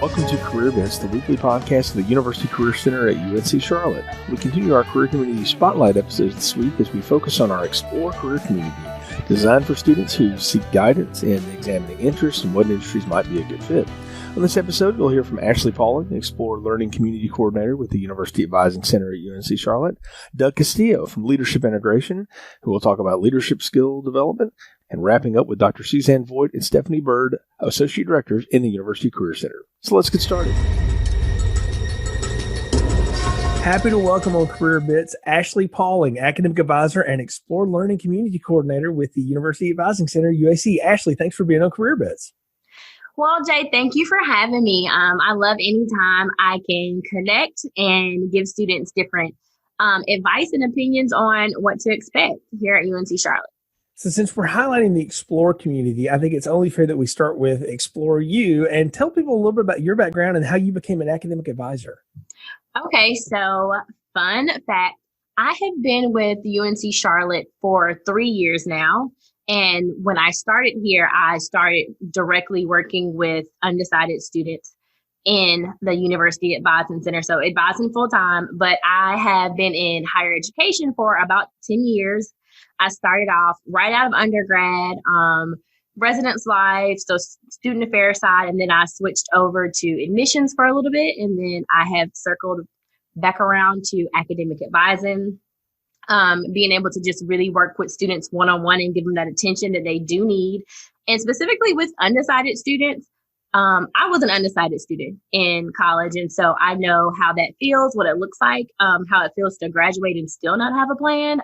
Welcome to Career Events, the weekly podcast of the University Career Center at UNC Charlotte. We continue our Career Community Spotlight episodes this week as we focus on our Explore Career Community, designed for students who seek guidance in examining interests and what industries might be a good fit. On this episode, you'll hear from Ashley Pauling, Explore Learning Community Coordinator with the University Advising Center at UNC Charlotte, Doug Castillo from Leadership Integration, who will talk about leadership skill development, and wrapping up with Dr. Suzanne and Stephanie Bird, Associate Directors in the University Career Center. So let's get started. Happy to welcome on Career Bits, Ashley Pauling, Academic Advisor and Explore Learning Community Coordinator with the University Advising Center, UAC. Ashley, thanks for being on Career Bits. Well, Jay, thank you for having me. I love anytime I can connect and give students different advice and opinions on what to expect here at UNC Charlotte. So since we're highlighting the Explore community, I think it's only fair that we start with Explore You and tell people a little bit about your background and how you became an academic advisor. Okay, so fun fact, I have been with UNC Charlotte for 3 years now. And when I started here, I started directly working with undecided students in the University Advising Center. So advising full time, but I have been in higher education for about 10 years. I started off right out of undergrad, residence life, so student affairs side, and then I switched over to admissions for a little bit, and then I have circled back around to academic advising. Being able to just really work with students one-on-one and give them that attention that they do need. And specifically with undecided students, I was an undecided student in college. And so I know how that feels, what it looks like, how it feels to graduate and still not have a plan.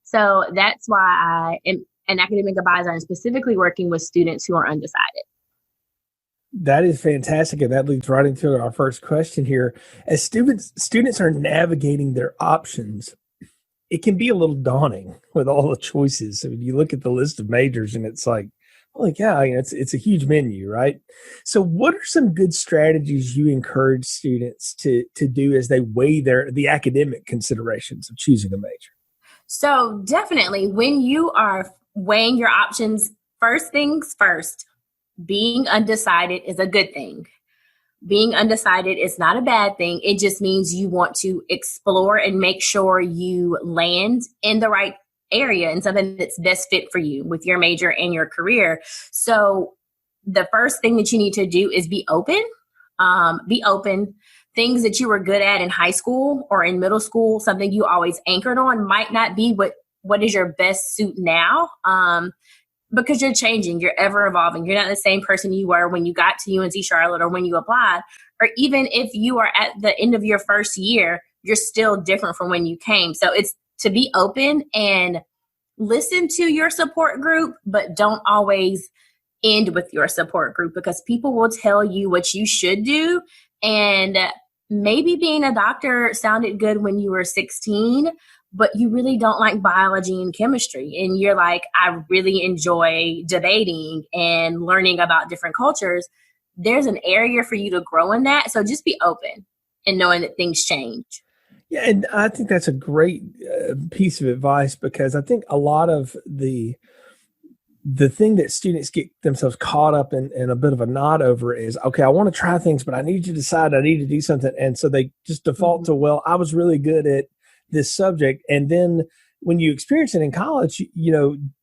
So that's why I am an academic advisor and specifically working with students who are undecided. That is fantastic. And that leads right into our first question here. As students are navigating their options, it can be a little daunting with all the choices. I mean, you look at the list of majors and it's like, holy cow, it's a huge menu, right? So what are some good strategies you encourage students to do as they weigh the academic considerations of choosing a major? So definitely when you are weighing your options, first things first, being undecided is a good thing. Being undecided is not a bad thing. It just means you want to explore and make sure you land in the right area and something that's best fit for you with your major and your career. So the first thing that you need to do is be open. Be open. Things that you were good at in high school or in middle school, something you always anchored on might not be what is your best suit now. Because you're changing, you're ever evolving. You're not the same person you were when you got to UNC Charlotte or when you applied, or even if you are at the end of your first year, you're still different from when you came. So it's to be open and listen to your support group, but don't always end with your support group because people will tell you what you should do. And maybe being a doctor sounded good when you were 16, but you really don't like biology and chemistry. And you're like, I really enjoy debating and learning about different cultures. There's an area for you to grow in that. So just be open and knowing that things change. Yeah, and I think that's a great piece of advice because I think a lot of the thing that students get themselves caught up in a bit of a knot over is, okay, I want to try things, but I need to decide I need to do something. And so they just default to, well, I was really good at this subject. And then when you experience it in college,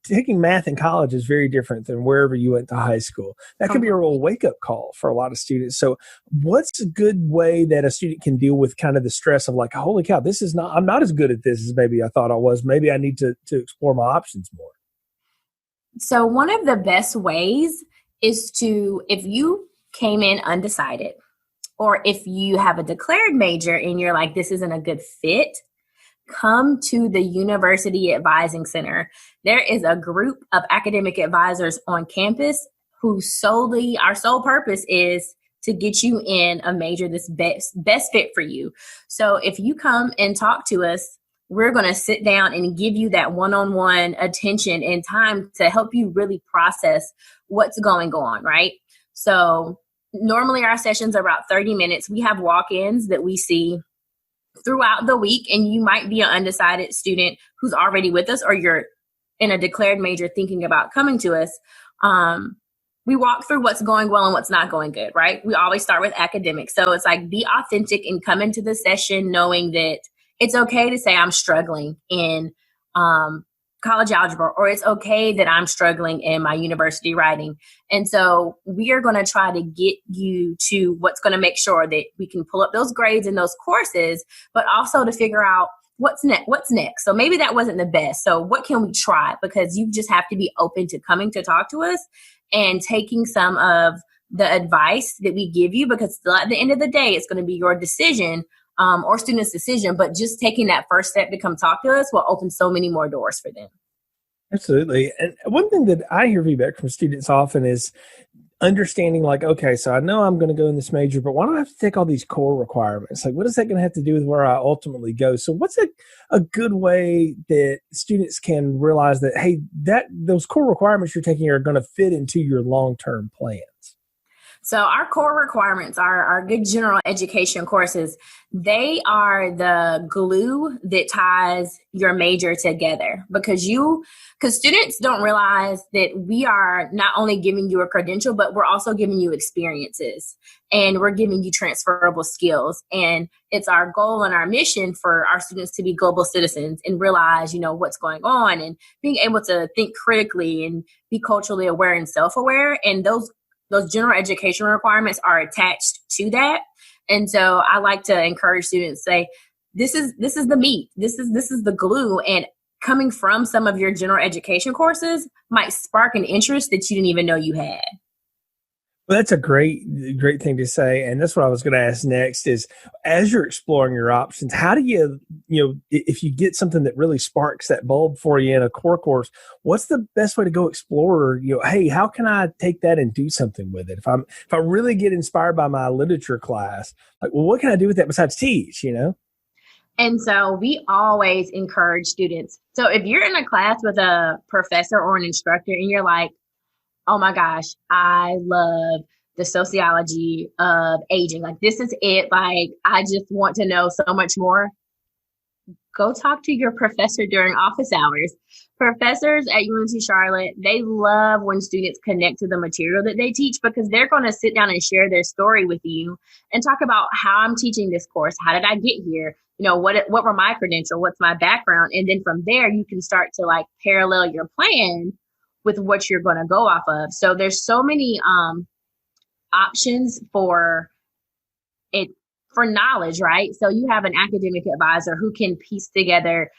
taking math in college is very different than wherever you went to high school. That could be a real wake-up call for a lot of students. So what's a good way that a student can deal with kind of the stress of like, holy cow, I'm not as good at this as maybe I thought I was. Maybe I need to explore my options more. So one of the best ways is if you came in undecided, or if you have a declared major and you're like, this isn't a good fit, come to the University Advising Center. There is a group of academic advisors on campus our sole purpose is to get you in a major that's best fit for you. So if you come and talk to us, we're going to sit down and give you that one-on-one attention and time to help you really process what's going on, right? So normally our sessions are about 30 minutes. We have walk-ins that we see throughout the week, and you might be an undecided student who's already with us, or you're in a declared major thinking about coming to us. we walk through what's going well and what's not going good, right? We always start with academics. So it's like, be authentic and come into the session knowing that it's okay to say I'm struggling in college algebra, or it's okay that I'm struggling in my university writing. And so we are going to try to get you to what's going to make sure that we can pull up those grades in those courses, but also to figure out what's next. So maybe that wasn't the best. So what can we try? Because you just have to be open to coming to talk to us and taking some of the advice that we give you, because at the end of the day, it's going to be your decision or student's decision. But just taking that first step to come talk to us will open so many more doors for them. Absolutely. And one thing that I hear feedback from students often is understanding, like, okay, so I know I'm going to go in this major, but why do I have to take all these core requirements? Like, what is that going to have to do with where I ultimately go? So what's a good way that students can realize that, hey, that those core requirements you're taking are going to fit into your long-term plans? So our core requirements are our good general education courses. They are the glue that ties your major together, because students don't realize that we are not only giving you a credential, but we're also giving you experiences, and we're giving you transferable skills. And it's our goal and our mission for our students to be global citizens and realize, what's going on, and being able to think critically and be culturally aware and self-aware. And those general education requirements are attached to that. And so I like to encourage students to say, this is the meat. This is the glue. And coming from some of your general education courses might spark an interest that you didn't even know you had. Well, that's a great thing to say. And that's what I was going to ask next is, as you're exploring your options, how do you if you get something that really sparks that bulb for you in a core course, what's the best way to go explore, hey, how can I take that and do something with it? If I really get inspired by my literature class, like, well, what can I do with that besides teach, And so we always encourage students. So if you're in a class with a professor or an instructor and you're like, oh my gosh, I love the sociology of aging. Like, this is it. Like, I just want to know so much more. Go talk to your professor during office hours. Professors at UNC Charlotte, they love when students connect to the material that they teach, because they're going to sit down and share their story with you and talk about how I'm teaching this course. How did I get here? What were my credentials? What's my background? And then from there, you can start to like parallel your plan with what you're going to go off of. So there's so many options for knowledge, right? So you have an academic advisor who can piece together,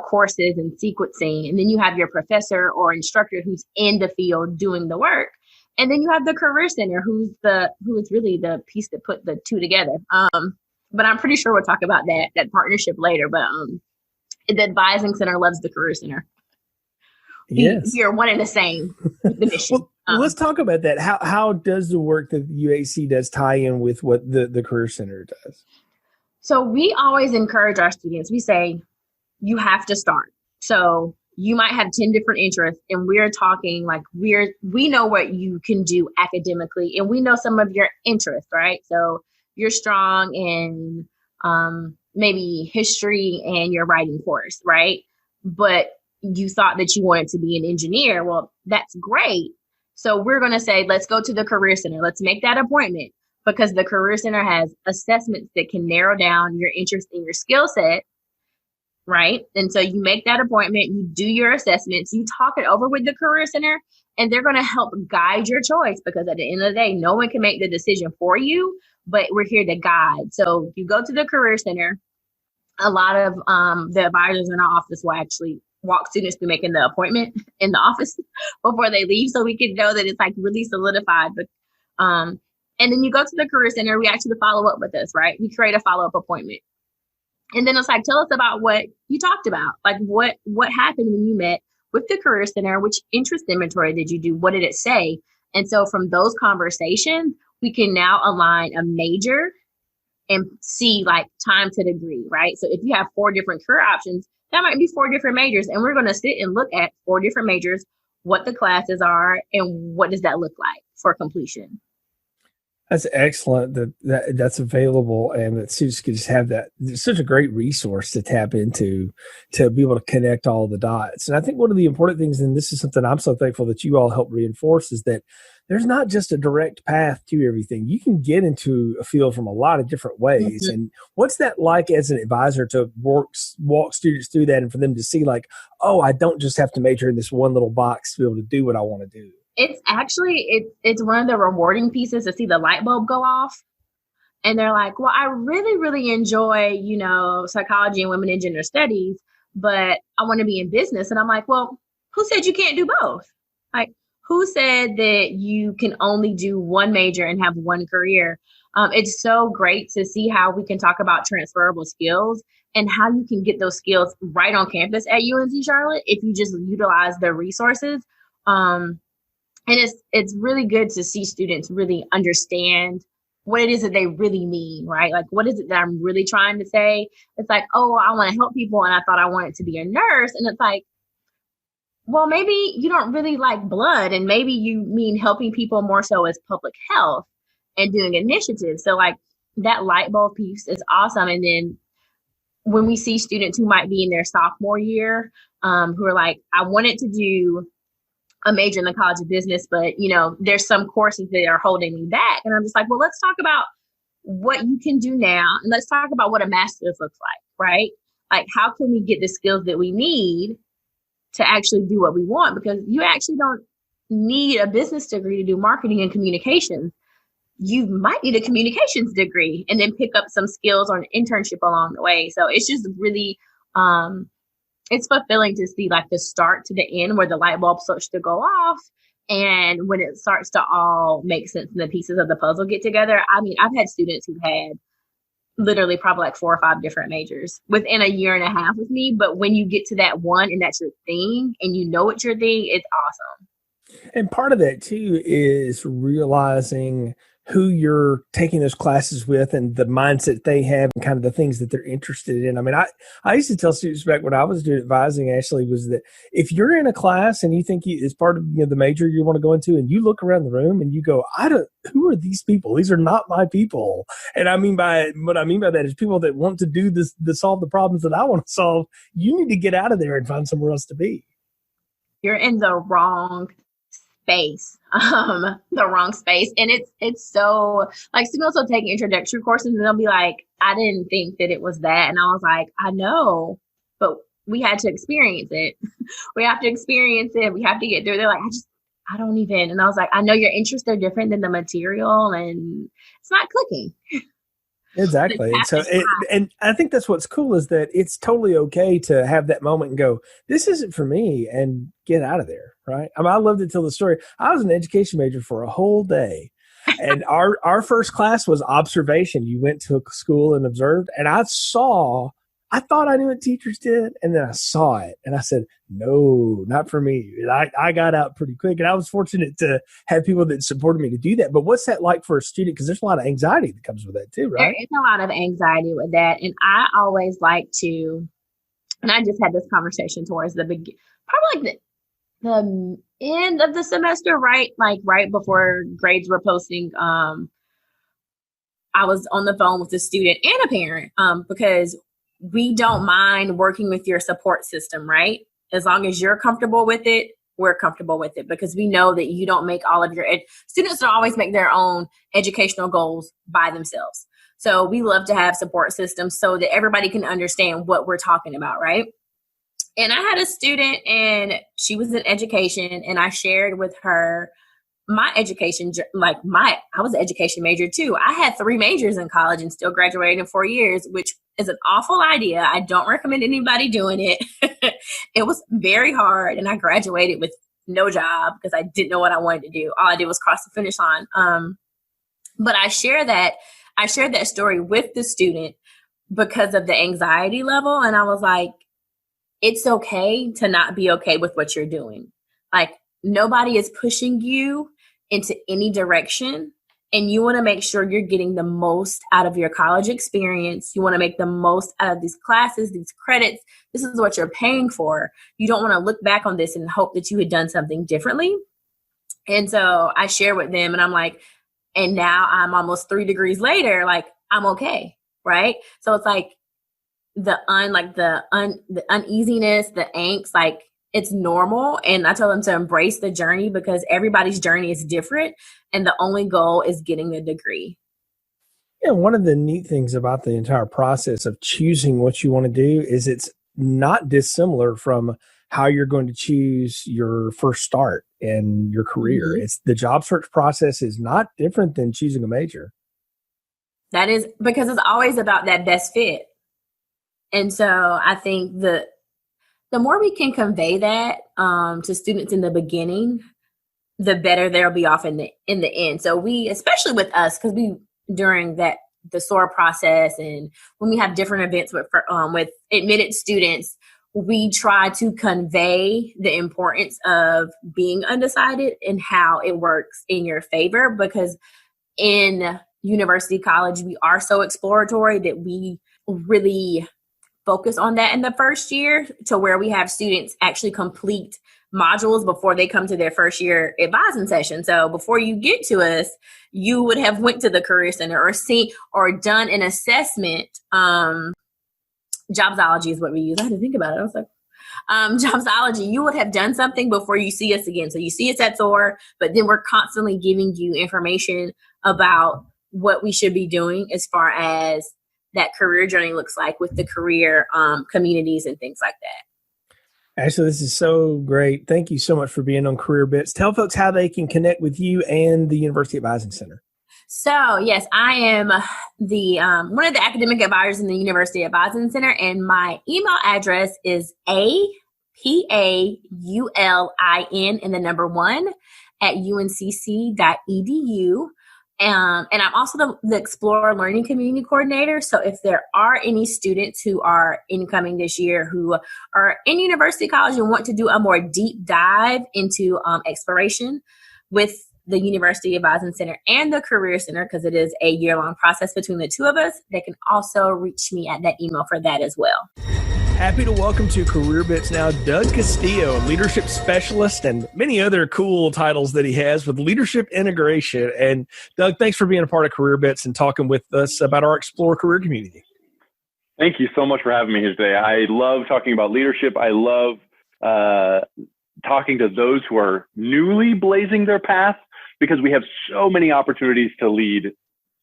courses and sequencing. And then you have your professor or instructor who's in the field doing the work. And then you have the Career Center, who is really the piece that put the two together. But I'm pretty sure we'll talk about that partnership later. But the Advising Center loves the Career Center. Yes. You're one and the same with the mission. Well, let's talk about that. How does the work that the UAC does tie in with what the Career Center does? So we always encourage our students. We say, you have to start. So you might have 10 different interests, and we're talking like we know what you can do academically, and we know some of your interests, right? So you're strong in maybe history and your writing course, right? But you thought that you wanted to be an engineer. Well, that's great. So we're going to say, let's go to the Career Center. Let's make that appointment, because the Career Center has assessments that can narrow down your interest in your skill set, right? And so you make that appointment, you do your assessments, you talk it over with the Career Center, and they're going to help guide your choice, because at the end of the day, no one can make the decision for you, but we're here to guide. So you go to the Career Center. A lot of the advisors in our office will actually walk students through making the appointment in the office before they leave, so we can know that it's like really solidified. But and then you go to the Career Center, we ask you to follow up with us, right? We create a follow-up appointment. And then it's like, tell us about what you talked about. Like, what happened when you met with the Career Center? Which interest inventory did you do? What did it say? And so from those conversations, we can now align a major and see like time to degree, right? So if you have 4 different career options, that might be 4 different majors. And we're going to sit and look at 4 different majors, what the classes are, and what does that look like for completion. That's excellent that's available, and that students can just have that. It's such a great resource to tap into to be able to connect all the dots. And I think one of the important things, and this is something I'm so thankful that you all help reinforce, is that there's not just a direct path to everything. You can get into a field from a lot of different ways. Mm-hmm. And what's that like as an advisor to walk students through that, and for them to see like, oh, I don't just have to major in this one little box to be able to do what I want to do? It's actually it's one of the rewarding pieces to see the light bulb go off. And they're like, well, I really, really enjoy, psychology and women and gender studies, but I want to be in business. And I'm like, well, who said you can't do both? Like, who said that you can only do one major and have one career? It's so great to see how we can talk about transferable skills and how you can get those skills right on campus at UNC Charlotte if you just utilize the resources. And it's really good to see students really understand what it is that they really mean, right? Like, what is it that I'm really trying to say? It's like, oh, I want to help people, and I thought I wanted to be a nurse. And it's like, well, maybe you don't really like blood, and maybe you mean helping people more so as public health and doing initiatives. So like that light bulb piece is awesome. And then when we see students who might be in their sophomore year, who are like, I wanted to do a major in the College of Business, but there's some courses that are holding me back. And I'm just like, well, let's talk about what you can do now. And let's talk about what a master's looks like, right? Like, how can we get the skills that we need to actually do what we want? Because you actually don't need a business degree to do marketing and communications. You might need a communications degree and then pick up some skills or an internship along the way. So it's just really, it's fulfilling to see like the start to the end where the light bulb starts to go off. And when it starts to all make sense and the pieces of the puzzle get together. I mean, I've had students who've had literally probably like 4 or 5 different majors within a year and a half with me. But when you get to that one and that's your thing and it's your thing, it's awesome. And part of that too is realizing who you're taking those classes with and the mindset they have and kind of the things that they're interested in. I mean, I used to tell students back when I was doing advising, Ashley, was that if you're in a class and you think it's part of the major you want to go into, and you look around the room and you go, who are these people? These are not my people. And what I mean by that is people that want to do this, to solve the problems that I want to solve. You need to get out of there and find somewhere else to be. You're in the wrong space. And it's so like students will take introductory courses and they'll be like, I didn't think that it was that. And I was like, I know, but we had to experience it. We have to experience it. We have to get through. They're like, I don't even. And I was like, I know your interests are different than the material and it's not clicking. Exactly. And I think that's what's cool is that it's totally okay to have that moment and go, this isn't for me, and get out of there. Right. I mean, I love to tell the story. I was an education major for a whole day. And our first class was observation. You went to a school and observed, and I thought I knew what teachers did, and then I saw it, and I said, no, not for me. I got out pretty quick, and I was fortunate to have people that supported me to do that. But what's that like for a student? Because there's a lot of anxiety that comes with that too, right? There is a lot of anxiety with that, and I always like to, and I just had this conversation towards the beginning, probably like the end of the semester, right? Like right before grades were posting. I was on the phone with a student and a parent because we don't mind working with your support system, right? As long as you're comfortable with it, we're comfortable with it, because we know that you don't make all of your students don't always make their own educational goals by themselves. So we love to have support systems so that everybody can understand what we're talking about, right? And I had a student and she was in education, and I shared with her my education, I was an education major too. I had 3 majors in college and still graduated in 4 years, which is an awful idea. I don't recommend anybody doing it. It was very hard, and I graduated with no job because I didn't know what I wanted to do. All I did was cross the finish line. But I shared that story with the student because of the anxiety level. And I was like, it's okay to not be okay with what you're doing. Like, nobody is pushing you into any direction, and you want to make sure you're getting the most out of your college experience. You want to make the most out of these classes, these credits. This is what you're paying for. You don't want to look back on this and hope that you had done something differently. And so I share with them, and I'm like, And now I'm almost 3 degrees later, like I'm okay. Right. So it's like the uneasiness, the angst, like it's normal. And I tell them to embrace the journey because everybody's journey is different. And the only goal is getting the degree. Yeah, one of the neat things about the entire process of choosing what you want to do is it's not dissimilar from how you're going to choose your first start in your career. Mm-hmm. It's the job search process is not different than choosing a major. That is because it's always about that best fit. And so I think the more we can convey that to students in the beginning, the better they'll be off in the end. So we, especially with us, because we during the SOAR process and when we have different events with admitted students, we try to convey the importance of being undecided and how it works in your favor. Because in university college, we are so exploratory that we really focus on that in the first year to where we have students actually complete modules before they come to their first year advising session. So before you get to us, you would have went to the Career Center or seen or done an assessment. Jobsology is what we use. I had to think about it. I was like, Jobsology, you would have done something before you see us again. So you see us at SOAR, but then we're constantly giving you information about what we should be doing as far as that career journey looks like with the career communities and things like that. Ashley, this is so great. Thank you so much for being on Career Bits. Tell folks how they can connect with you and the University Advising Center. So, yes, I am the one of the academic advisors in the University Advising Center, and my email address is apaulin1@uncc.edu. And I'm also the Explorer Learning Community Coordinator. So if there are any students who are incoming this year who are in university college and want to do a more deep dive into exploration with the University Advising Center and the Career Center, because it is a year-long process between the two of us, they can also reach me at that email for that as well. Happy to welcome to Career Bits now Doug Castillo, leadership specialist, and many other cool titles that he has with leadership integration. And Doug, thanks for being a part of Career Bits and talking with us about our Explore Career community. Thank you so much for having me here today. I love talking about leadership. I love talking to those who are newly blazing their path because we have so many opportunities to lead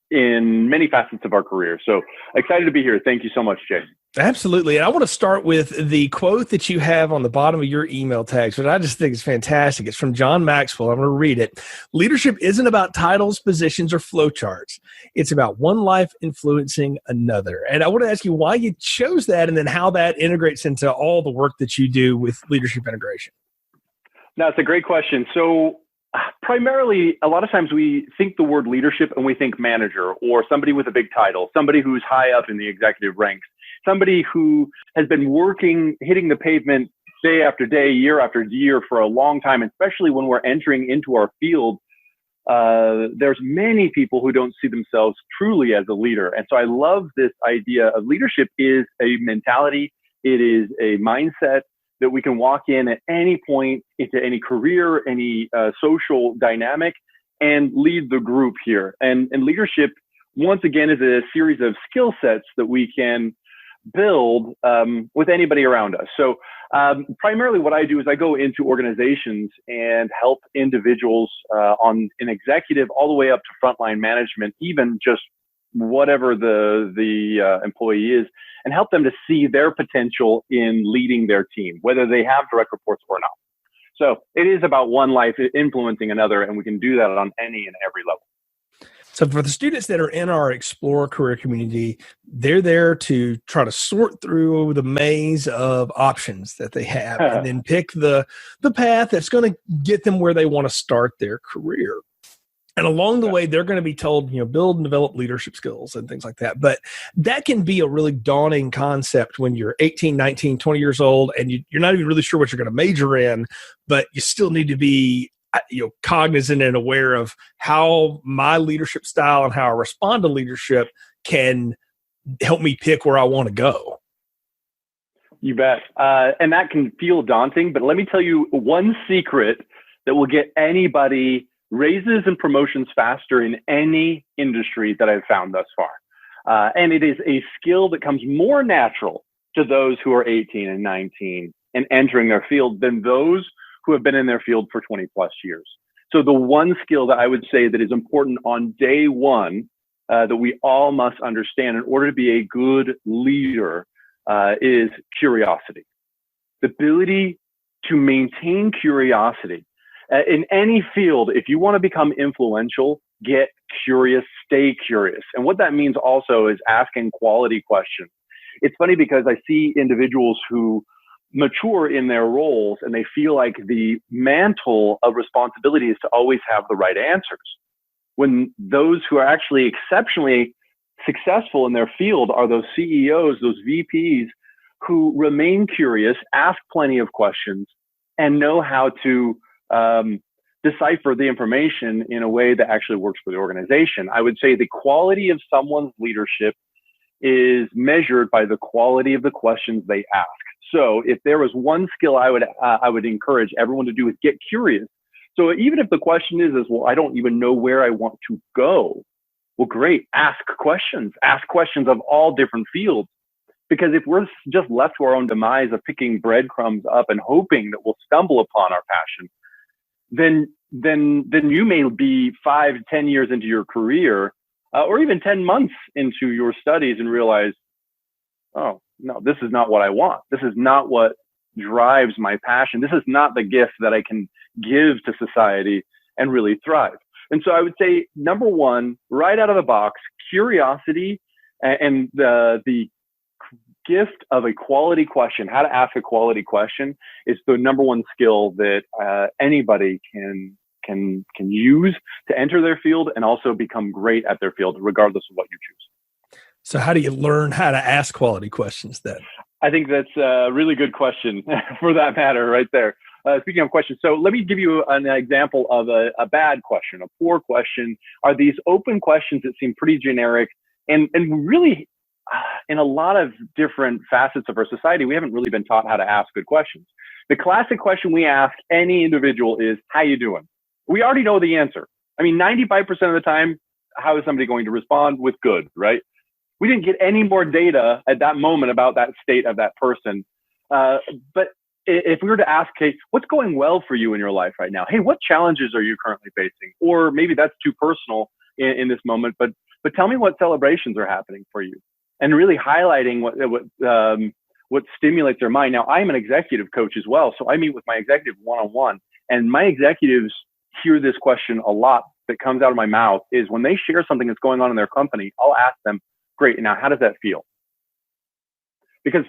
in many facets of our career. So excited to be here. Thank you so much, Jay. Absolutely. And I want to start with the quote that you have on the bottom of your email tags, which I just think is fantastic. It's from John Maxwell. I'm going to read it. Leadership isn't about titles, positions, or flowcharts. It's about one life influencing another. And I want to ask you why you chose that and then how that integrates into all the work that you do with leadership integration. Now, it's a great question. So primarily, a lot of times we think the word leadership and we think manager or somebody with a big title, somebody who's high up in the executive ranks, somebody who has been working, hitting the pavement day after day, year after year for a long time, especially when we're entering into our field. There's many people who don't see themselves truly as a leader. And so I love this idea of leadership is a mentality. It is a mindset that we can walk in at any point into any career, any social dynamic, and lead the group here. And leadership, once again, is a series of skill sets that we can build with anybody around us. So primarily what I do is I go into organizations and help individuals on an executive all the way up to frontline management, even just whatever the employee is, and help them to see their potential in leading their team, whether they have direct reports or not. So it is about one life influencing another, and we can do that on any and every level. So for the students that are in our Explore Career community, they're there to try to sort through the maze of options that they have and then pick the path that's going to get them where they want to start their career. And along the way, they're going to be told, build and develop leadership skills and things like that. But that can be a really daunting concept when you're 18, 19, 20 years old, and you're not even really sure what you're going to major in, but you still need to be cognizant and aware of how my leadership style and how I respond to leadership can help me pick where I want to go. You bet. And that can feel daunting, but let me tell you one secret that will get anybody raises and promotions faster in any industry that I've found thus far. And it is a skill that comes more natural to those who are 18 and 19 and entering their field than those who have been in their field for 20 plus years. So the one skill that I would say that is important on day one, that we all must understand in order to be a good leader, is curiosity. The ability to maintain curiosity. In any field, if you want to become influential, get curious, stay curious. And what that means also is asking quality questions. It's funny because I see individuals who mature in their roles and they feel like the mantle of responsibility is to always have the right answers, when those who are actually exceptionally successful in their field are those CEOs, those VPs who remain curious, ask plenty of questions, and know how to decipher the information in a way that actually works for the organization. I would say the quality of someone's leadership is measured by the quality of the questions they ask. So if there was one skill I would encourage everyone to do is get curious. So even if the question is, well, I don't even know where I want to go. Well, great. Ask questions of all different fields. Because if we're just left to our own demise of picking breadcrumbs up and hoping that we'll stumble upon our passion, then you may be 5 to 10 years into your career, or even 10 months into your studies and realize, oh, no, this is not what I want. This is not what drives my passion. This is not the gift that I can give to society and really thrive. And so I would say, number one, right out of the box, curiosity and the gift of a quality question, how to ask a quality question, is the number one skill that anybody can use to enter their field and also become great at their field, regardless of what you choose. So how do you learn how to ask quality questions then? I think that's a really good question for that matter right there. Speaking of questions, so let me give you an example of a bad question, a poor question. Are these open questions that seem pretty generic and really in a lot of different facets of our society, we haven't really been taught how to ask good questions. The classic question we ask any individual is, how you doing? We already know the answer. I mean, 95% of the time, how is somebody going to respond? With good, right? We didn't get any more data at that moment about that state of that person. But if we were to ask, hey, what's going well for you in your life right now? Hey, what challenges are you currently facing? Or maybe that's too personal in this moment, but tell me what celebrations are happening for you. And really highlighting what stimulates their mind. Now, I'm an executive coach as well, so I meet with my executive one-on-one, and my executives hear this question a lot that comes out of my mouth is when they share something that's going on in their company, I'll ask them, great, now how does that feel? Because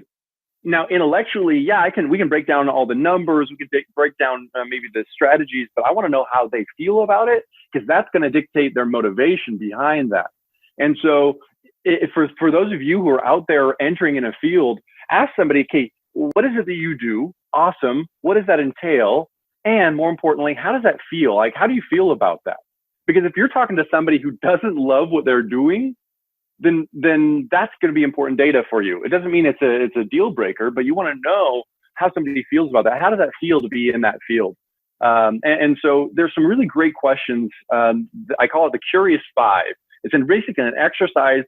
now intellectually, yeah, we can break down all the numbers, we can break down maybe the strategies, but I want to know how they feel about it, because that's going to dictate their motivation behind that. And so for those of you who are out there entering in a field, ask somebody, okay, what is it that you do? Awesome. What does that entail? And more importantly, how does that feel? Like, how do you feel about that? Because if you're talking to somebody who doesn't love what they're doing, then that's going to be important data for you. It doesn't mean it's a deal breaker, but you want to know how somebody feels about that. How does that feel to be in that field? And so there's some really great questions. I call it the Curious 5. It's basically an exercise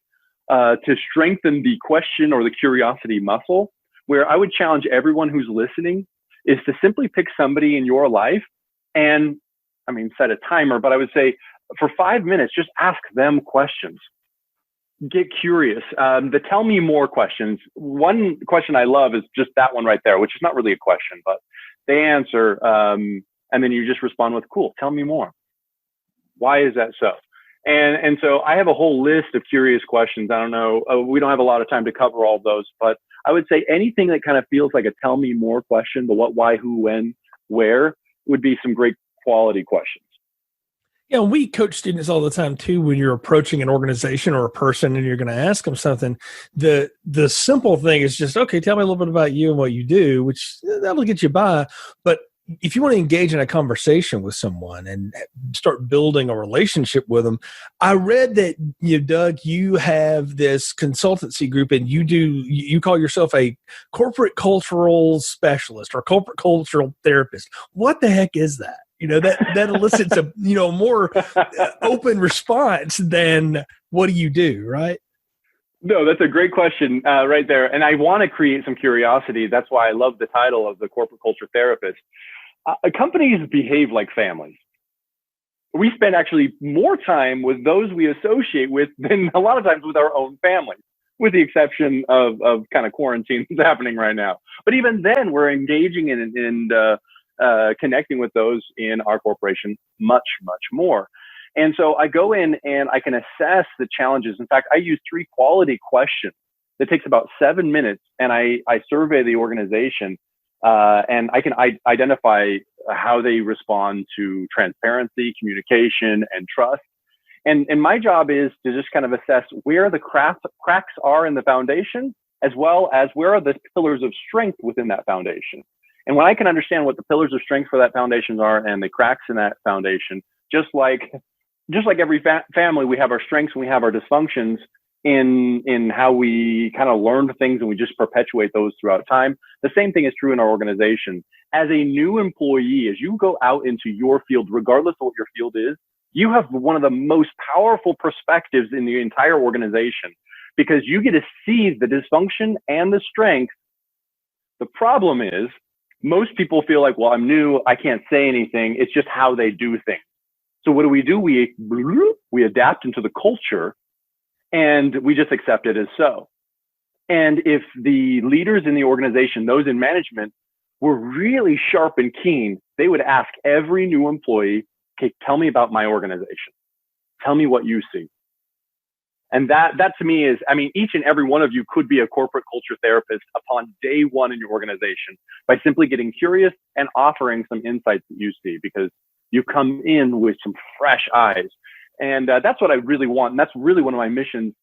to strengthen the question or the curiosity muscle, where I would challenge everyone who's listening is to simply pick somebody in your life and, set a timer, but I would say for 5 minutes, just ask them questions. Get curious. The tell me more questions. One question I love is just that one right there, which is not really a question, but they answer, and then you just respond with, cool, tell me more. Why is that so? And so I have a whole list of curious questions. I don't know, we don't have a lot of time to cover all of those, but I would say anything that kind of feels like a tell me more question, the what, why, who, when, where, would be some great quality questions. Yeah, we coach students all the time too. When you're approaching an organization or a person and you're going to ask them something, the simple thing is just, okay, tell me a little bit about you and what you do, which that'll get you by. But if you want to engage in a conversation with someone and start building a relationship with them, I read that Doug, you have this consultancy group and you call yourself a corporate cultural specialist or corporate cultural therapist. What the heck is that? That elicits a, more open response than what do you do, right? No, that's a great question right there. And I want to create some curiosity. That's why I love the title of the corporate culture therapist. Companies behave like families. We spend actually more time with those we associate with than a lot of times with our own families, with the exception of kind of quarantine that's happening right now. But even then, we're engaging in connecting with those in our corporation much, much more. And so I go in and I can assess the challenges. In fact, I use 3 quality questions that takes about 7 minutes, and I survey the organization, and I can identify how they respond to transparency, communication, and trust. And my job is to just kind of assess where the cracks are in the foundation, as well as where are the pillars of strength within that foundation. And when I can understand what the pillars of strength for that foundation are and the cracks in that foundation, just like every family, we have our strengths and we have our dysfunctions in how we kind of learn things, and we just perpetuate those throughout time. The same thing is true in our organization. As a new employee, as you go out into your field, regardless of what your field is, you have one of the most powerful perspectives in the entire organization, because you get to see the dysfunction and the strength. The problem is most people feel like, well, I'm new, I can't say anything. It's just how they do things. So what do? We adapt into the culture, and we just accept it as so. And if the leaders in the organization, those in management, were really sharp and keen, they would ask every new employee, okay, tell me about my organization. Tell me what you see. And that to me is, each and every one of you could be a corporate culture therapist upon day one in your organization by simply getting curious and offering some insights that you see, because you come in with some fresh eyes. And that's what I really want. And that's really one of my missions,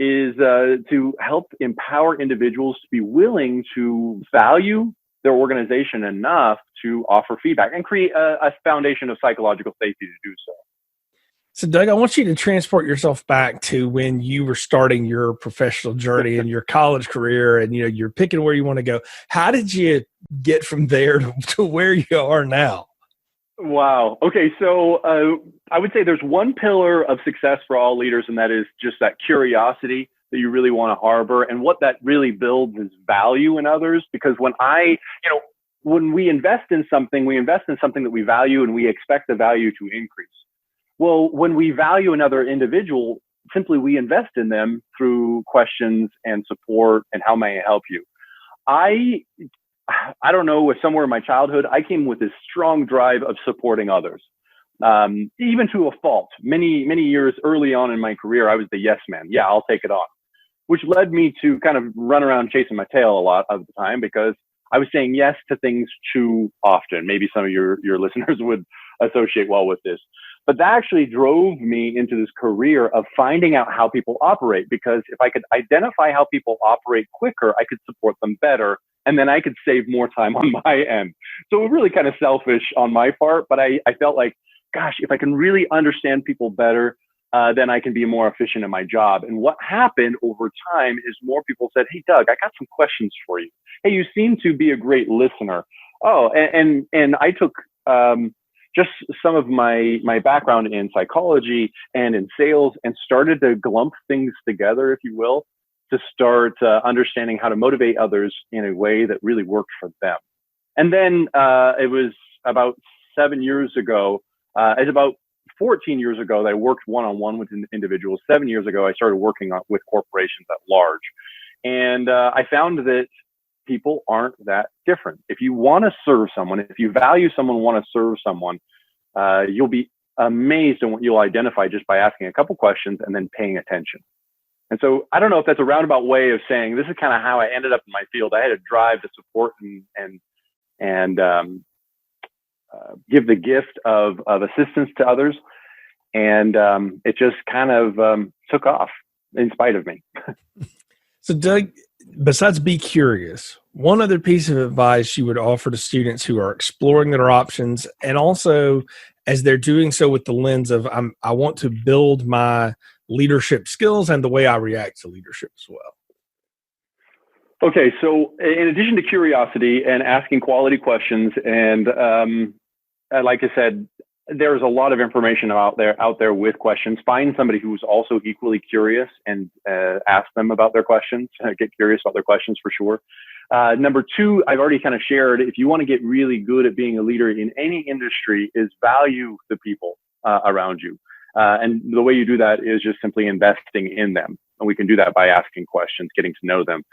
is to help empower individuals to be willing to value their organization enough to offer feedback and create a foundation of psychological safety to do so. So, Doug, I want you to transport yourself back to when you were starting your professional journey and your college career, and you're picking where you want to go. How did you get from there to where you are now? Wow. Okay. So I would say there's one pillar of success for all leaders, and that is just that curiosity that you really want to harbor. And what that really builds is value in others. Because when we invest in something that we value, and we expect the value to increase. Well, when we value another individual, simply we invest in them through questions and support and how may I help you. I don't know, somewhere in my childhood, I came with this strong drive of supporting others, even to a fault. Many, many years early on in my career, I was the yes man. Yeah, I'll take it on, which led me to kind of run around chasing my tail a lot of the time, because I was saying yes to things too often. Maybe some of your listeners would associate well with this. But that actually drove me into this career of finding out how people operate, because if I could identify how people operate quicker, I could support them better, and then I could save more time on my end. So it was really kind of selfish on my part, but I felt like, gosh, if I can really understand people better, then I can be more efficient in my job. And what happened over time is more people said, hey, Doug, I got some questions for you. Hey, you seem to be a great listener. Oh, and I took just some of my background in psychology and in sales and started to glump things together, if you will, to start understanding how to motivate others in a way that really worked for them. And then it was about 7 years ago, it's about 14 years ago that I worked one-on-one with individuals. 7 years ago, I started working with corporations at large. And I found that people aren't that different. If you want to serve someone, if you value someone, want to serve someone, you'll be amazed at what you'll identify just by asking a couple questions and then paying attention. And so I don't know if that's a roundabout way of saying this is kind of how I ended up in my field. I had a drive to support and give the gift of assistance to others. And it just kind of took off in spite of me. So Doug, besides be curious, one other piece of advice you would offer to students who are exploring their options, and also as they're doing so with the lens of I want to build my leadership skills and the way I react to leadership as well. Okay, so in addition to curiosity and asking quality questions and like I said, there's a lot of information out there with questions. Find somebody who's also equally curious and ask them about their questions. Get curious about their questions for sure. Number two, I've already kind of shared, if you want to get really good at being a leader in any industry, is value the people around you. And the way you do that is just simply investing in them. And we can do that by asking questions, getting to know them.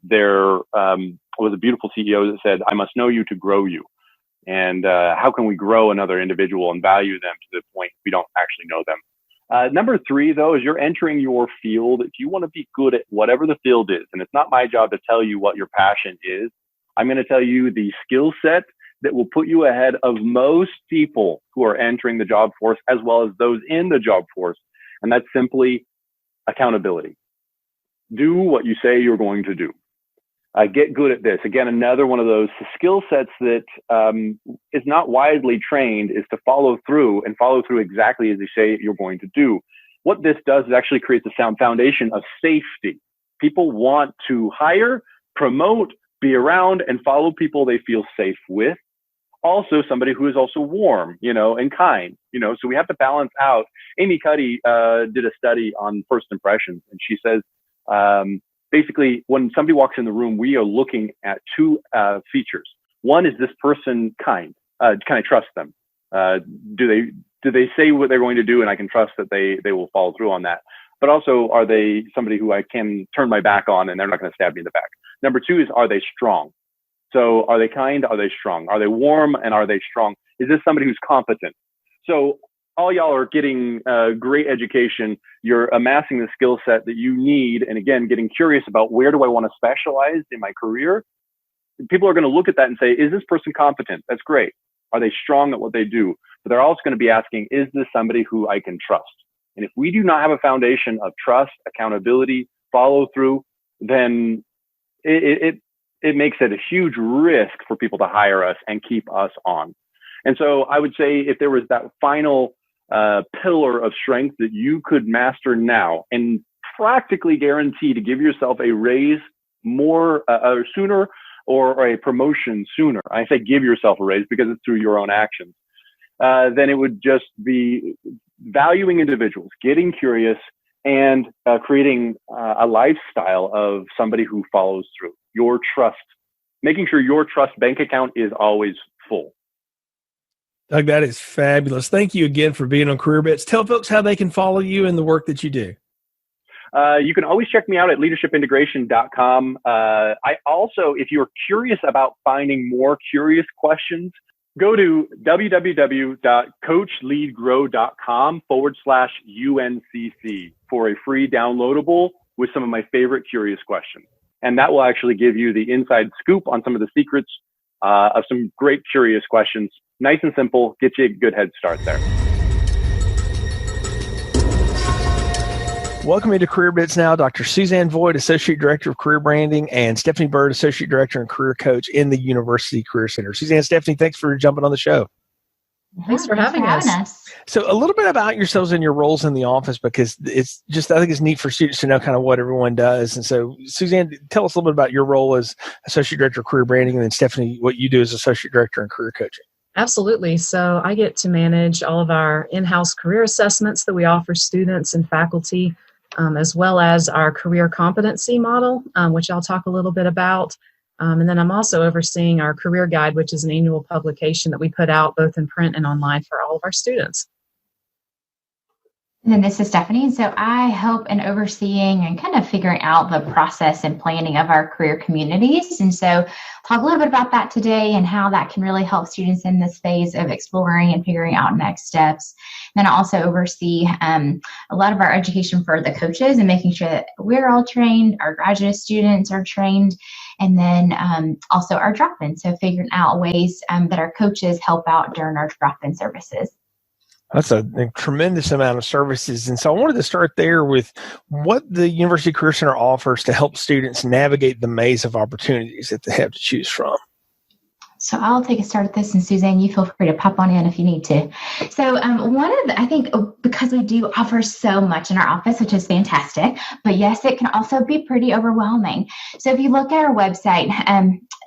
There was a beautiful CEO that said, "I must know you to grow you." And how can we grow another individual and value them to the point we don't actually know them? Number three, though, is you're entering your field. If you want to be good at whatever the field is, and it's not my job to tell you what your passion is, I'm going to tell you the skill set that will put you ahead of most people who are entering the job force, as well as those in the job force. And that's simply accountability. Do what you say you're going to do. Get good at this. Again, another one of those skill sets that is not widely trained is to follow through exactly as you say you're going to do. What this does is actually creates a sound foundation of safety. People want to hire, promote, be around, and follow people they feel safe with. Also, somebody who is also warm, and kind, so we have to balance out. Amy Cuddy did a study on first impressions, and she says, basically, when somebody walks in the room, we are looking at two features. One is this person kind? Can I trust them? Do they say what they're going to do, and I can trust that they will follow through on that? But also, are they somebody who I can turn my back on, and they're not going to stab me in the back? Number two is, are they strong? So are they kind? Are they strong? Are they warm? And are they strong? Is this somebody who's competent? So all y'all are getting great education. You're amassing the skill set that you need. And again, getting curious about where do I want to specialize in my career? People are going to look at that and say, is this person competent? That's great. Are they strong at what they do? But they're also going to be asking, is this somebody who I can trust? And if we do not have a foundation of trust, accountability, follow through, then it makes it a huge risk for people to hire us and keep us on. And so I would say if there was that final pillar of strength that you could master now and practically guarantee to give yourself a raise more sooner or a promotion sooner. I say give yourself a raise because it's through your own actions. Then it would just be valuing individuals, getting curious, and creating a lifestyle of somebody who follows through. Your trust, making sure your trust bank account is always full. Doug, that is fabulous. Thank you again for being on Career Bits. Tell folks how they can follow you and the work that you do. You can always check me out at leadershipintegration.com. I also, if you're curious about finding more curious questions, go to www.coachleadgrow.com/UNCC for a free downloadable with some of my favorite curious questions. And that will actually give you the inside scoop on some of the secrets of some great curious questions. Nice and simple, get you a good head start there. Welcome into Career Bits now, Dr. Suzanne Voigt, Associate Director of Career Branding, and Stephanie Bird, Associate Director and Career Coach in the University Career Center. Suzanne, Stephanie, thanks for jumping on the show. Thanks for having us. So a little bit about yourselves and your roles in the office, because it's just, I think it's neat for students to know kind of what everyone does. And so, Suzanne, tell us a little bit about your role as Associate Director of Career Branding, and then Stephanie, what you do as Associate Director in Career Coaching. Absolutely. So I get to manage all of our in-house career assessments that we offer students and faculty, as well as our career competency model, which I'll talk a little bit about. And then I'm also overseeing our career guide, which is an annual publication that we put out both in print and online for all of our students. And then this is Stephanie. So I help in overseeing and kind of figuring out the process and planning of our career communities. And so talk a little bit about that today and how that can really help students in this phase of exploring and figuring out next steps. And then I also oversee a lot of our education for the coaches and making sure that we're all trained, our graduate students are trained, and then also our drop-in. So figuring out ways that our coaches help out during our drop-in services. That's a tremendous amount of services. And so I wanted to start there with what the University Career Center offers to help students navigate the maze of opportunities that they have to choose from. So I'll take a start at this, and Suzanne, you feel free to pop on in if you need to. So I think because we do offer so much in our office, which is fantastic, but yes, it can also be pretty overwhelming. So if you look at our website,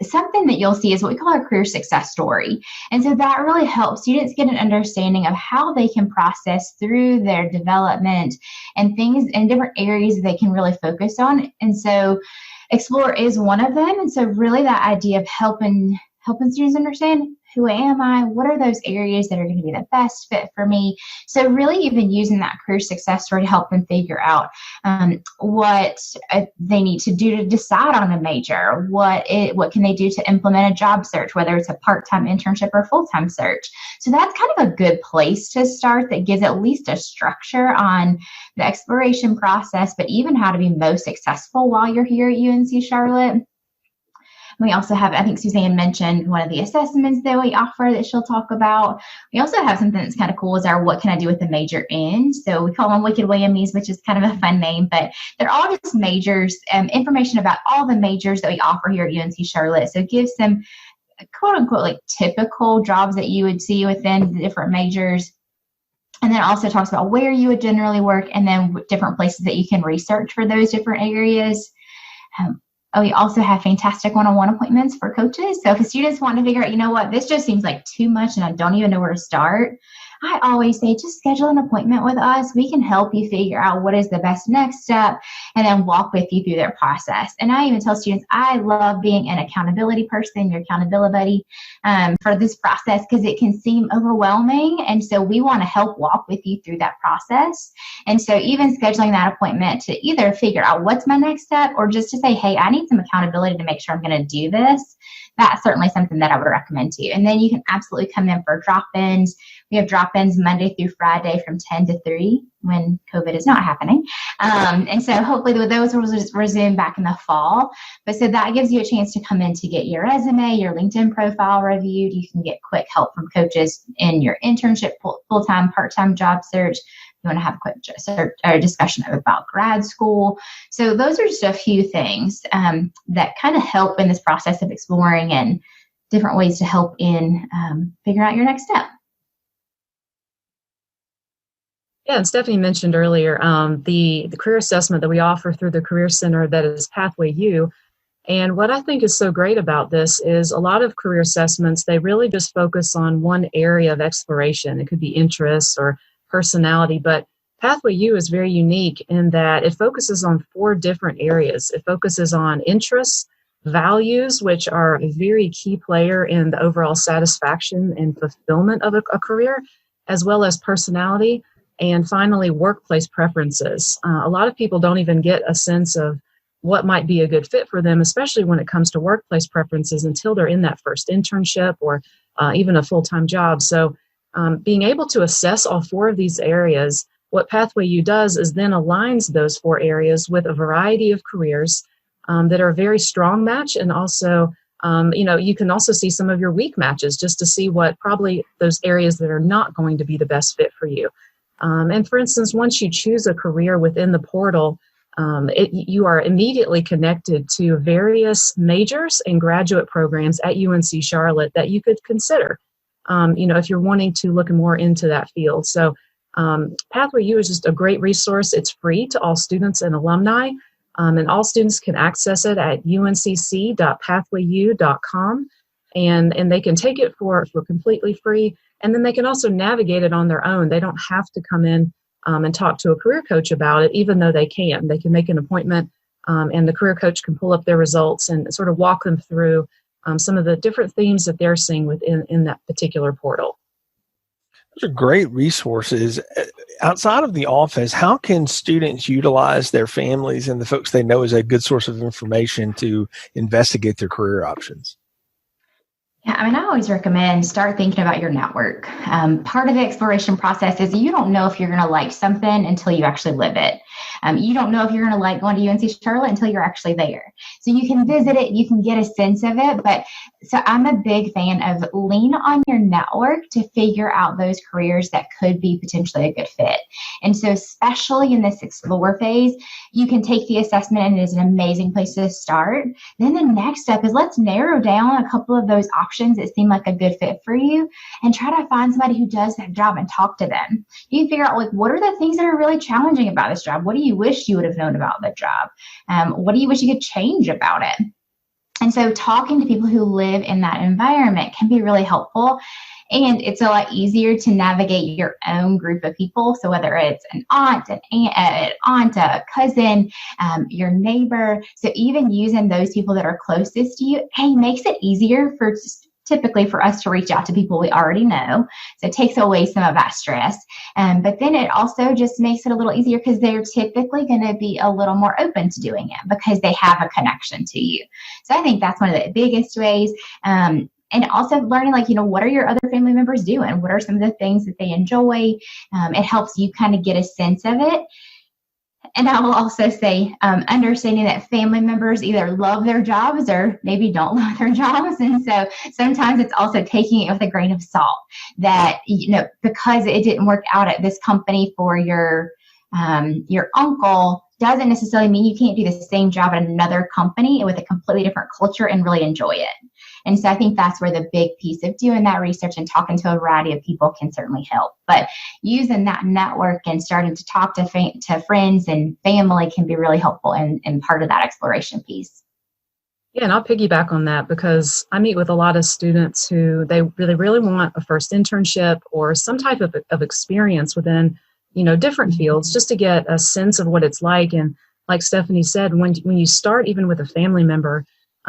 something that you'll see is what we call a career success story. And so that really helps students get an understanding of how they can process through their development and things in different areas they can really focus on. And so Explore is one of them. And so really that idea of helping students understand, who am I? What are those areas that are going to be the best fit for me? So really even using that career success story to help them figure out what they need to do to decide on a major. What can they do to implement a job search, whether it's a part-time internship or full-time search. So that's kind of a good place to start that gives at least a structure on the exploration process, but even how to be most successful while you're here at UNC Charlotte. We also have, I think Suzanne mentioned one of the assessments that we offer that she'll talk about. We also have something that's kind of cool is our What Can I Do with the Major In? So we call them Wicked Whammies, which is kind of a fun name, but they're all just majors, information about all the majors that we offer here at UNC Charlotte. So it gives them quote unquote like typical jobs that you would see within the different majors. And then also talks about where you would generally work and then different places that you can research for those different areas. We also have fantastic one-on-one appointments for coaches. So if students want to figure out, you know what, this just seems like too much and I don't even know where to start, I always say, just schedule an appointment with us. We can help you figure out what is the best next step and then walk with you through their process. And I even tell students, I love being an accountability person, your accountability buddy for this process because it can seem overwhelming. And so we want to help walk with you through that process. And so even scheduling that appointment to either figure out what's my next step or just to say, hey, I need some accountability to make sure I'm going to do this. That's certainly something that I would recommend to you. And then you can absolutely come in for drop-ins. We have drop-ins Monday through Friday from 10 to 3 when COVID is not happening. And so hopefully those will resume back in the fall. But so that gives you a chance to come in to get your resume, your LinkedIn profile reviewed. You can get quick help from coaches in your internship, full-time, part-time job search. You want to have a quick discussion about grad school. So those are just a few things that kind of help in this process of exploring and different ways to help in figuring out your next step. Yeah, and Stephanie mentioned earlier the career assessment that we offer through the Career Center that is Pathway U. And what I think is so great about this is a lot of career assessments, they really just focus on one area of exploration. It could be interests or personality, but Pathway U is very unique in that it focuses on 4 different areas. It focuses on interests, values, which are a very key player in the overall satisfaction and fulfillment of a career, as well as personality, and finally, workplace preferences. A lot of people don't even get a sense of what might be a good fit for them, especially when it comes to workplace preferences until they're in that first internship or even a full-time job. So being able to assess all 4 of these areas, what Pathway U does is then aligns those 4 areas with a variety of careers that are a very strong match. And also, you can also see some of your weak matches just to see what probably those areas that are not going to be the best fit for you. And for instance, once you choose a career within the portal, you are immediately connected to various majors and graduate programs at UNC Charlotte that you could consider, if you're wanting to look more into that field. So Pathway U is just a great resource. It's free to all students and alumni, and all students can access it at uncc.pathwayu.com, and they can take it for completely free. And then they can also navigate it on their own. They don't have to come in and talk to a career coach about it, even though they can. They can make an appointment, and the career coach can pull up their results and sort of walk them through some of the different themes that they're seeing within that particular portal. Those are great resources. Outside of the office, how can students utilize their families and the folks they know as a good source of information to investigate their career options? Yeah, I always recommend start thinking about your network. Part of the exploration process is you don't know if you're going to like something until you actually live it. You don't know if you're going to like going to UNC Charlotte until you're actually there. So you can visit it, you can get a sense of it. But so I'm a big fan of lean on your network to figure out those careers that could be potentially a good fit. And so especially in this explore phase, you can take the assessment and it is an amazing place to start. Then the next step is let's narrow down a couple of those options that seem like a good fit for you and try to find somebody who does that job and talk to them. You can figure out what are the things that are really challenging about this job? What do you wish you would have known about the job? What do you wish you could change about it? And so talking to people who live in that environment can be really helpful. And it's a lot easier to navigate your own group of people. So whether it's an aunt, a cousin, your neighbor. So even using those people that are closest to you, hey, makes it easier typically for us to reach out to people we already know. So it takes away some of that stress. But then it also just makes it a little easier because they're typically going to be a little more open to doing it because they have a connection to you. So I think that's one of the biggest ways. And also learning, what are your other family members doing? What are some of the things that they enjoy? It helps you kind of get a sense of it. And I will also say, understanding that family members either love their jobs or maybe don't love their jobs. And so sometimes it's also taking it with a grain of salt that, because it didn't work out at this company for your uncle doesn't necessarily mean you can't do the same job at another company with a completely different culture and really enjoy it. And so I think that's where the big piece of doing that research and talking to a variety of people can certainly help. But using that network and starting to talk to friends and family can be really helpful and part of that exploration piece. Yeah, and I'll piggyback on that because I meet with a lot of students who they really, really want a first internship or some type of experience within, different fields just to get a sense of what it's like. And like Stephanie said, when you start even with a family member,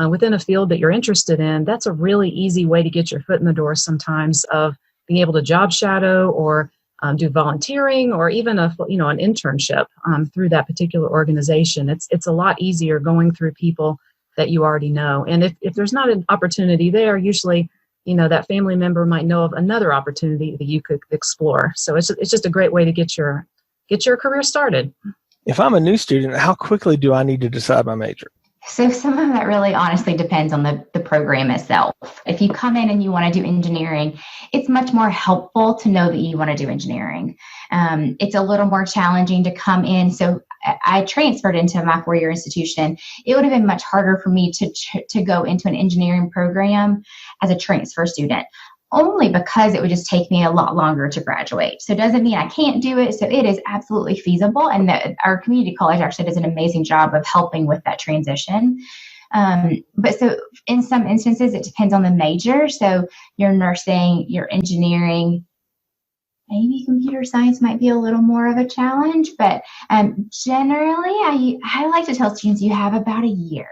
within a field that you're interested in, that's a really easy way to get your foot in the door sometimes of being able to job shadow or do volunteering or even an internship through that particular organization. It's a lot easier going through people that you already know. And if there's not an opportunity there, usually, that family member might know of another opportunity that you could explore. So it's just a great way to get your career started. If I'm a new student, how quickly do I need to decide my major? So some of that really honestly depends on the program itself. If you come in and you want to do engineering, it's much more helpful to know that you want to do engineering. It's a little more challenging to come in. So I transferred into my four-year institution. It would have been much harder for me to go into an engineering program as a transfer student, only because it would just take me a lot longer to graduate. So it doesn't mean I can't do it. So it is absolutely feasible. And our community college actually does an amazing job of helping with that transition. But so in some instances, it depends on the major. So your nursing, your engineering, maybe computer science might be a little more of a challenge. But generally, I like to tell students you have about a year.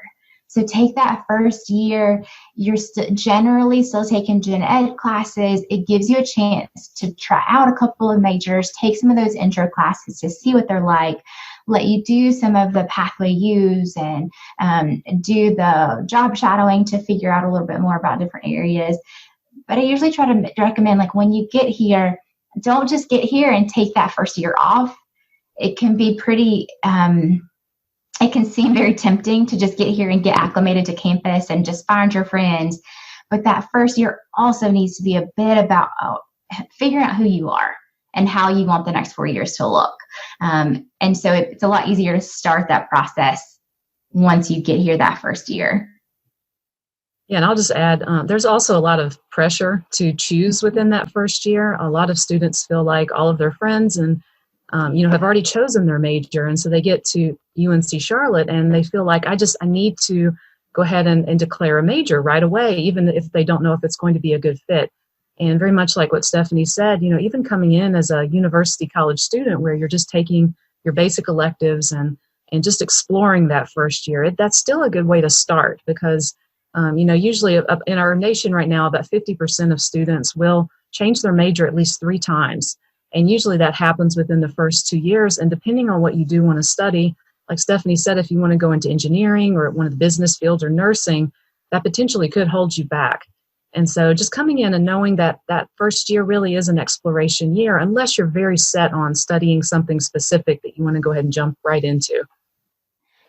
So take that first year, you're generally still taking gen ed classes. It gives you a chance to try out a couple of majors, take some of those intro classes to see what they're like, let you do some of the pathway U's and do the job shadowing to figure out a little bit more about different areas. But I usually try to recommend, when you get here, don't just get here and take that first year off. It can be pretty... it can seem very tempting to just get here and get acclimated to campus and just find your friends. But that first year also needs to be a bit about figuring out who you are and how you want the next 4 years to look. And so it's a lot easier to start that process once you get here that first year. Yeah, and I'll just add, there's also a lot of pressure to choose within that first year. A lot of students feel like all of their friends and have already chosen their major. And so they get to UNC Charlotte and they feel like I need to go ahead and declare a major right away, even if they don't know if it's going to be a good fit. And very much like what Stephanie said, even coming in as a university college student where you're just taking your basic electives and just exploring that first year, that's still a good way to start because, usually in our nation right now, about 50% of students will change their major at least 3 times. And usually that happens within the first 2 years. And depending on what you do want to study, like Stephanie said, if you want to go into engineering or one of the business fields or nursing, that potentially could hold you back. And so just coming in and knowing that that first year really is an exploration year, unless you're very set on studying something specific that you want to go ahead and jump right into.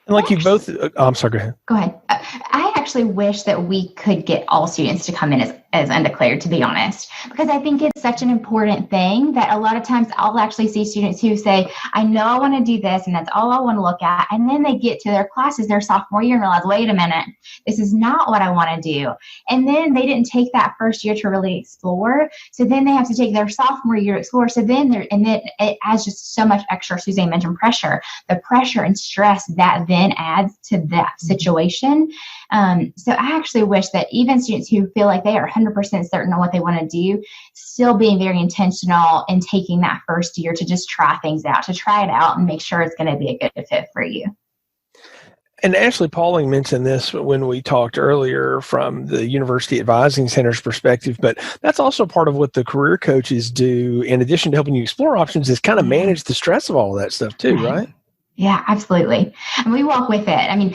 And like you both, I'm sorry, go ahead. Go ahead. I actually wish that we could get all students to come in as as undeclared, to be honest, because I think it's such an important thing that a lot of times I'll actually see students who say, I know I want to do this and that's all I want to look at. And then they get to their classes their sophomore year and realize, wait a minute, this is not what I want to do. And then they didn't take that first year to really explore. So then they have to take their sophomore year to explore. So then it adds just so much extra, Suzanne mentioned pressure, the pressure and stress that then adds to that situation. So I actually wish that even students who feel like they are 100% certain on what they want to do, still being very intentional in taking that first year to just try things out, to try it out and make sure it's going to be a good fit for you. And Ashley Pauling mentioned this when we talked earlier from the University Advising Center's perspective, but that's also part of what the career coaches do, in addition to helping you explore options, is kind of manage the stress of all of that stuff too, right? Yeah, absolutely. And we walk with it. I mean,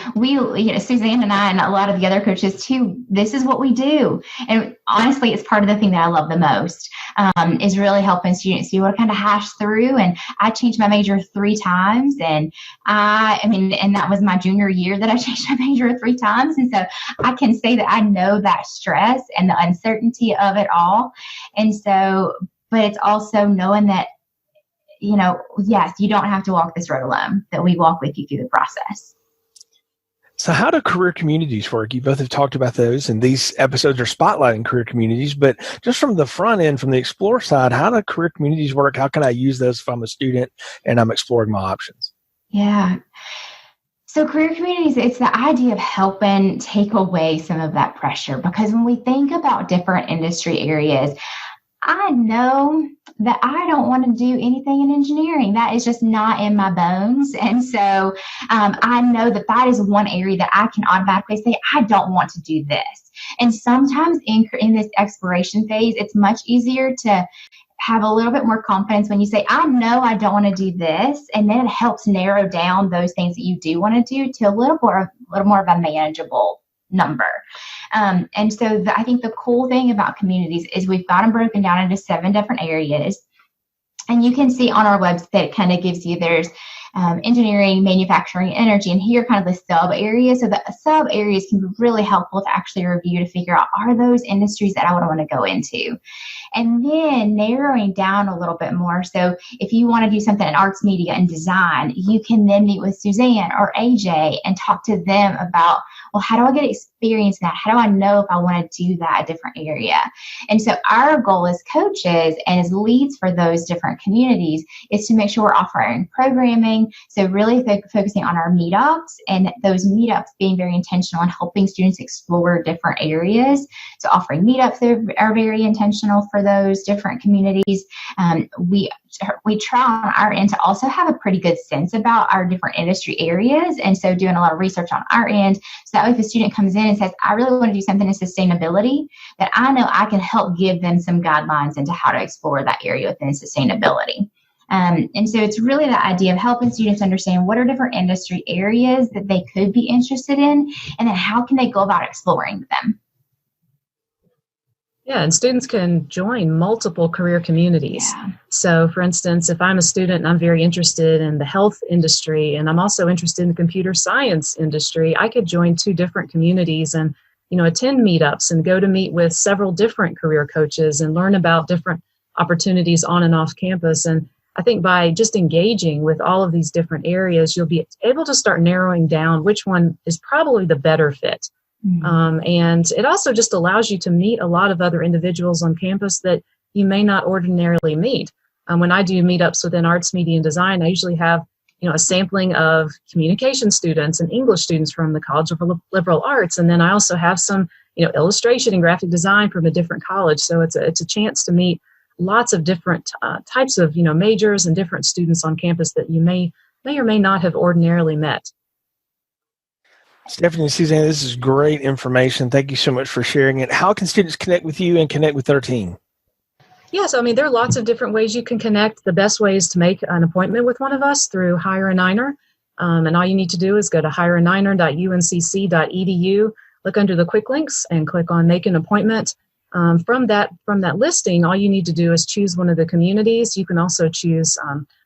Suzanne and I and a lot of the other coaches too, this is what we do. And honestly, it's part of the thing that I love the most, is really helping students be able to kind of hash through. And I changed my major 3 times. And and that was my junior year that I changed my major 3 times. And so I can say that I know that stress and the uncertainty of it all. And so, but it's also knowing that, yes, you don't have to walk this road alone, that we walk with you through the process. So how do career communities work? You both have talked about those, and these episodes are spotlighting career communities, but just from the front end, from the Explore side, how do career communities work? How can I use those if I'm a student and I'm exploring my options? Yeah. So career communities, it's the idea of helping take away some of that pressure, because when we think about different industry areas, I know that I don't want to do anything in engineering. That is just not in my bones. And so I know that is one area that I can automatically say, I don't want to do this. And sometimes in this exploration phase, it's much easier to have a little bit more confidence when you say, I know I don't want to do this. And then it helps narrow down those things that you do want to do to a little more of a manageable number. And so I think the cool thing about communities is we've got them broken down into 7 different areas. And you can see on our website, it kind of gives you, there's engineering, manufacturing, energy, and here are kind of the sub areas. So the sub areas can be really helpful to actually review to figure out, are those industries that I would want to go into? And then narrowing down a little bit more. So if you want to do something in arts, media, and design, you can then meet with Suzanne or AJ and talk to them about, well, how do I get experience in that? How do I know if I want to do that a different area? And so our goal as coaches and as leads for those different communities is to make sure we're offering programming. So really focusing on our meetups, and those meetups being very intentional and helping students explore different areas. So offering meetups are very intentional for those different communities. We try on our end to also have a pretty good sense about our different industry areas. And so doing a lot of research on our end, so that way if a student comes in and says, I really want to do something in sustainability, that I know I can help give them some guidelines into how to explore that area within sustainability. And so it's really the idea of helping students understand what are different industry areas that they could be interested in, and then how can they go about exploring them. Yeah, and students can join multiple career communities. Yeah. So, for instance, if I'm a student and I'm very interested in the health industry, and I'm also interested in the computer science industry, I could join 2 different communities and, attend meetups and go to meet with several different career coaches and learn about different opportunities on and off campus. And I think by just engaging with all of these different areas, you'll be able to start narrowing down which one is probably the better fit. Mm-hmm. And it also just allows you to meet a lot of other individuals on campus that you may not ordinarily meet. When I do meetups within arts, media, and design, I usually have, a sampling of communication students and English students from the College of Liberal Arts. And then I also have some, illustration and graphic design from a different college. So it's a chance to meet lots of different types of, majors and different students on campus that you may or may not have ordinarily met. Stephanie and Suzanne, this is great information. Thank you so much for sharing it. How can students connect with you and connect with their team? Yeah, so there are lots of different ways you can connect. The best way is to make an appointment with one of us through Hire a Niner. And all you need to do is go to hireaniner.uncc.edu, look under the quick links and click on Make an Appointment. From that listing, all you need to do is choose one of the communities. You can also choose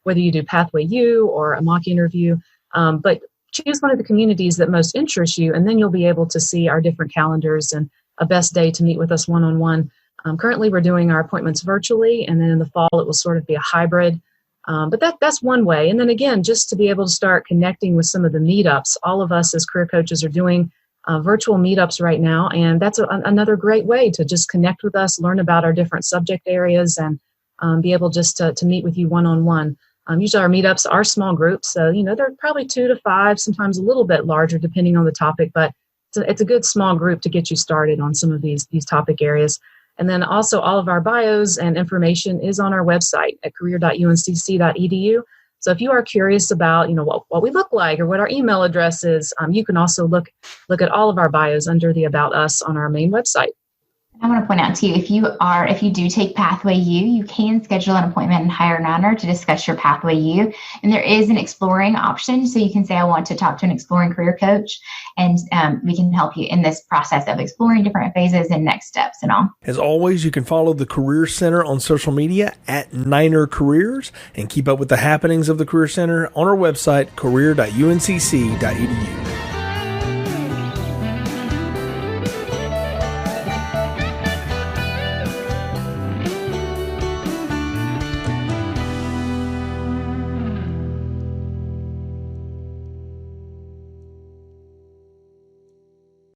whether you do Pathway U or a mock interview, but choose one of the communities that most interest you, and then you'll be able to see our different calendars and a best day to meet with us one-on-one. Currently, we're doing our appointments virtually, and then in the fall, it will sort of be a hybrid. But that's one way. And then again, just to be able to start connecting with some of the meetups. All of us as career coaches are doing virtual meetups right now, and that's another great way to just connect with us, learn about our different subject areas, and be able just to meet with you one-on-one. Usually our meetups are small groups, so they're probably 2 to 5, sometimes a little bit larger depending on the topic, but it's a good small group to get you started on some of these topic areas. And then also all of our bios and information is on our website at career.uncc.edu. So if you are curious about what we look like or what our email address is, you can also look at all of our bios under the About Us on our main website. I want to point out to you, if you do take Pathway U, you can schedule an appointment and hire an honor to discuss your Pathway U. And there is an exploring option. So you can say, I want to talk to an exploring career coach, and we can help you in this process of exploring different phases and next steps and all. As always, you can follow the Career Center on social media at Niner Careers and keep up with the happenings of the Career Center on our website, career.uncc.edu.